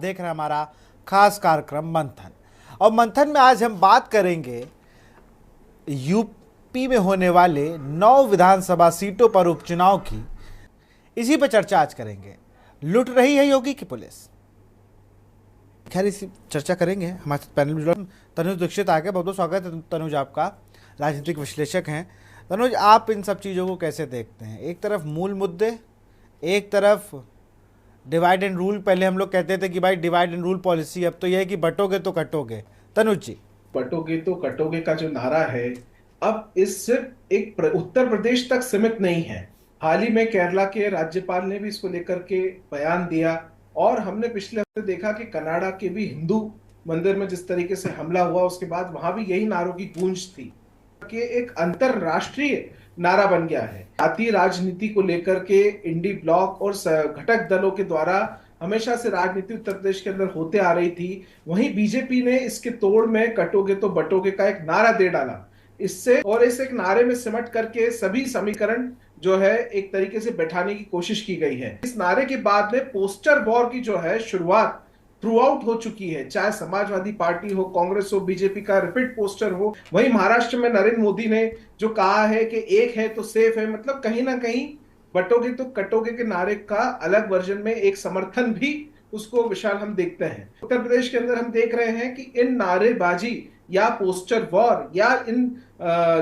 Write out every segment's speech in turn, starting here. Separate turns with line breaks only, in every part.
देख रहे हैं हमारा खास कार्यक्रम मंथन। और मंथन में आज हम बात करेंगे यूपी में होने वाले 9 विधानसभा सीटों पर उपचुनाव की। इसी पर चर्चा आज करेंगे। लुट रही है योगी की पुलिस। खैर इसी चर्चा करेंगे। हमारे साथ पैनल में तनुज दीक्षित आ गए। बहुत बहुत स्वागत है तनुज आपका। राजनीतिक विश्लेषक हैं तनुज। आप इन सब चीज़ों को कैसे देखते हैं? एक तरफ मूल मुद्दे, एक तरफ डिवाइड एंड रूल। पहले हम लोग कहते थे कि भाई डिवाइड एंड रूल पॉलिसी, अब तो यह है कि बटोगे तो कटोगे। तनुज जी,
बटोगे तो कटोगे का जो नारा है, अब इस सिर्फ उत्तर प्रदेश तक सीमित नहीं है। हाल ही में केरला के राज्यपाल ने भी इसको लेकर के बयान दिया और हमने पिछले हफ्ते देखा कि कनाडा के भी हिंदू मंदिर में जिस तरीके से हमला हुआ, उसके बाद वहां भी यही नारों की गूंज थी कि एक अंतरराष्ट्रीय नारा बन गया है। जातीय राजनीति को लेकर के इंडी ब्लॉक और घटक दलों के द्वारा हमेशा से राजनीति उत्तर प्रदेश के अंदर होते आ रही थी। वहीं बीजेपी ने इसके तोड़ में कटोगे तो बटोगे का एक नारा दे डाला। इससे और इस एक नारे में सिमट करके सभी समीकरण जो है एक तरीके से बैठाने की कोशिश की गई है। इस नारे के बाद में पोस्टर वॉर की जो है शुरुआत थ्रू आउट हो चुकी है। चाहे समाजवादी पार्टी हो, कांग्रेस हो, बीजेपी का रिपीट पोस्टर हो। वहीं महाराष्ट्र में नरेंद्र मोदी ने जो कहा है कि एक है तो सेफ है, मतलब कहीं ना कहीं बटोगे तो कटोगे के नारे का अलग वर्जन में एक समर्थन भी उसको विशाल हम देखते हैं। उत्तर प्रदेश के अंदर हम देख रहे हैं कि इन नारेबाजी या पोस्टर वॉर या इन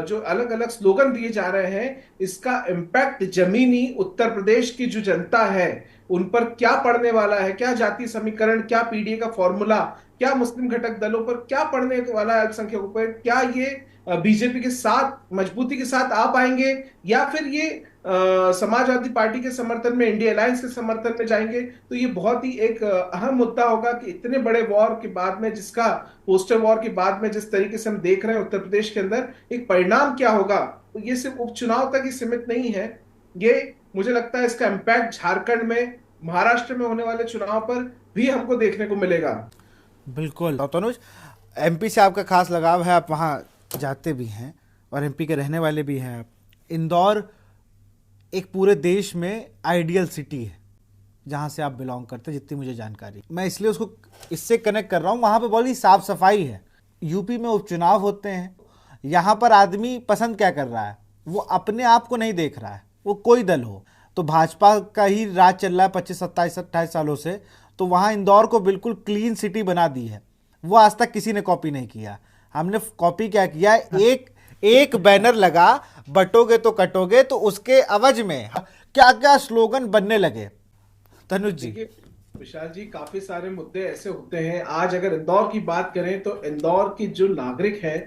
जो अलग अलग स्लोगन दिए जा रहे हैं, इसका इम्पैक्ट जमीनी उत्तर प्रदेश की जो जनता है उन पर क्या पड़ने वाला है, क्या जातीय समीकरण, क्या पीडीए का फॉर्मूला, क्या मुस्लिम घटक दलों पर क्या पड़ने वाला है, अल्पसंख्यकों पर, क्या ये बीजेपी के साथ मजबूती के साथ आ पाएंगे या फिर ये समाजवादी पार्टी के समर्थन में, इंडिया अलायंस के समर्थन में जाएंगे। तो ये बहुत ही एक अहम मुद्दा होगा कि इतने बड़े वॉर के बाद में, जिसका पोस्टर वॉर के बाद में जिस तरीके से हम देख रहे हैं उत्तर प्रदेश के अंदर, एक परिणाम क्या होगा। तो ये सिर्फ उपचुनाव तक ही सीमित नहीं है। ये मुझे लगता है इसका इम्पैक्ट झारखंड में, महाराष्ट्र में होने वाले चुनाव पर भी हमको देखने को मिलेगा।
बिल्कुल। और तनुज, एमपी से आपका खास लगाव है, आप वहाँ जाते भी हैं और एमपी के रहने वाले भी हैं आप। इंदौर एक पूरे देश में आइडियल सिटी है जहाँ से आप बिलोंग करते हैं, जितनी मुझे जानकारी। मैं इसलिए उसको इससे कनेक्ट कर रहा हूँ। वहाँ पे बहुत ही साफ सफाई है। यूपी में उपचुनाव होते हैं, यहाँ पर आदमी पसंद क्या कर रहा है? वो अपने आप को नहीं देख रहा है, वो कोई दल हो। तो भाजपा का ही राज चल रहा है 25 27 28 सालों से। तो वहाँ इंदौर को बिल्कुल क्लीन सिटी बना दी है। वो आज तक किसी ने कॉपी नहीं किया। हमने कॉपी क्या किया, एक बैनर लगा, बटोगे तो कटोगे, तो उसके अवज में क्या क्या स्लोगन बनने लगे। तनुज जी,
विशाल जी, काफी सारे मुद्दे ऐसे होते हैं। आज अगर इंदौर की बात करें तो इंदौर की जो नागरिक है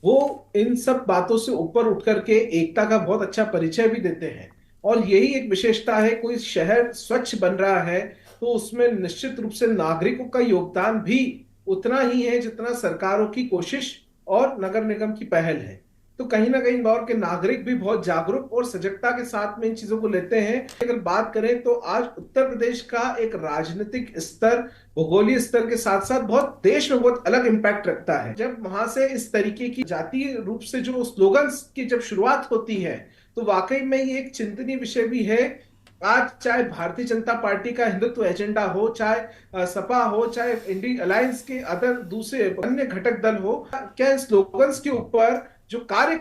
वो इन सब बातों से ऊपर उठ करके एकता का बहुत अच्छा परिचय भी देते हैं। और यही एक विशेषता है, कोई शहर स्वच्छ बन रहा है तो उसमें निश्चित रूप से नागरिकों का योगदान भी उतना ही है जितना सरकारों की कोशिश और नगर निगम की पहल है। तो कहीं ना कहीं इंदौर के नागरिक भी बहुत जागरूक और सजगता के साथ में इन चीजों को लेते हैं। अगर बात करें तो आज उत्तर प्रदेश का एक राजनीतिक स्तर, भूगोलीय स्तर के साथ साथ बहुत देश में बहुत अलग इंपैक्ट रखता है। जब वहां से इस तरीके की जातीय रूप से जो स्लोगन्स की जब शुरुआत होती है तो वाकई में ये एक चिंतनीय विषय भी है। आज चाहे भारतीय जनता पार्टी का हिंदुत्व एजेंडा हो, चाहे सपा हो, चाहे इंडियन अलायंस के अदर दूसरे अन्य घटक दल हो, क्या स्लोगन्स के ऊपर जो कार्य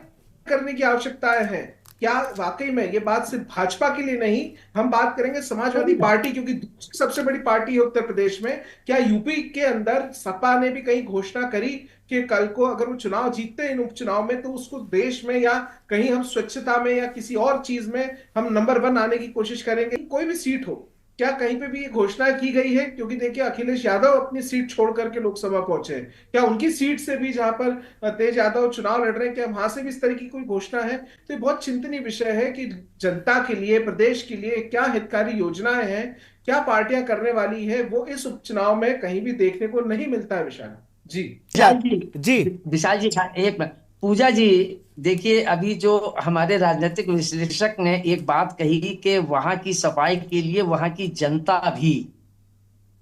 करने की आवश्यकताएं हैं, क्या वाकई में ये बात सिर्फ भाजपा के लिए नहीं, हम बात करेंगे समाजवादी पार्टी क्योंकि दूसरी सबसे बड़ी पार्टी है उत्तर प्रदेश में। क्या यूपी के अंदर सपा ने भी कहीं घोषणा करी कि कल को अगर वो चुनाव जीतते हैं इन उपचुनाव में तो उसको देश में या कहीं हम स्वच्छता में या किसी और चीज में हम नंबर 1 आने की कोशिश करेंगे, कोई भी सीट हो? क्या कहीं पे भी ये घोषणा की गई है? क्योंकि देखिए अखिलेश यादव अपनी सीट छोड़ करके लोकसभा पहुंचे हैं। क्या उनकी सीट से भी, जहां पर तेज यादव चुनाव लड़ रहे हैं, क्या वहां से भी इस तरह की कोई घोषणा है? तो ये बहुत चिंतनीय विषय है कि जनता के लिए, प्रदेश के लिए क्या हितकारी योजनाएं हैं, क्या पार्टियां करने वाली है, वो इस उपचुनाव में कहीं भी देखने को नहीं मिलता है। विशाल जी।
क्या
विशाल जी,
जी,
विशाल जी, एक मिनट। पूजा जी, देखिए अभी जो हमारे राजनीतिक विश्लेषक ने एक बात कही कि वहां की सफाई के लिए वहां की जनता भी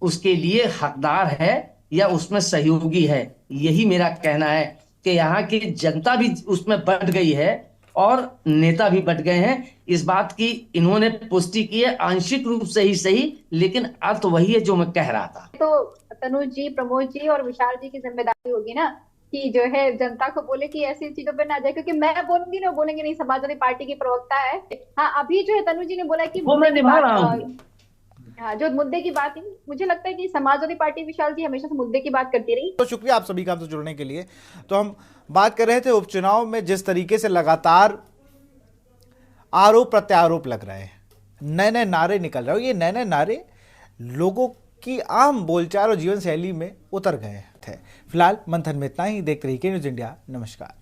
उसके लिए हकदार है या उसमें सहयोगी है। यही मेरा कहना है कि यहाँ की जनता भी उसमें बढ़ गई है और नेता भी बट गए हैं। इस बात की इन्होंने पुष्टि की है, आंशिक रूप से ही सही, लेकिन अर्थ वही है जो मैं कह रहा था।
तो तनुज जी, प्रमोद जी और विशाल जी की जिम्मेदारी होगी ना कि जो है जनता को बोले कि ऐसी चीजों पे ना जाए, क्योंकि मैं बोलूंगी ना, बोलेंगे नहीं, समाजवादी पार्टी की प्रवक्ता है। हाँ, अभी जो है तनुज जी ने बोला कि
वो
मुद्दे
मैं
की
निभा
बात
रहा हूँ।
हाँ, जो मुद्दे की बात है, मुझे लगता है कि समाजवादी पार्टी विशाल जी हमेशा से मुद्दे की बात करती रही।
तो शुक्रिया आप सभी का हमसे जुड़ने के लिए। तो हम बात कर रहे थे उपचुनाव में जिस तरीके से लगातार आरोप प्रत्यारोप लग रहे हैं, नए नए नारे निकल रहे हैं, ये नए नए नारे लोगों की आम बोलचाल और जीवन शैली में उतर गए थे। फिलहाल मंथन में इतना ही। देखते रहिए के न्यूज़ इंडिया। नमस्कार।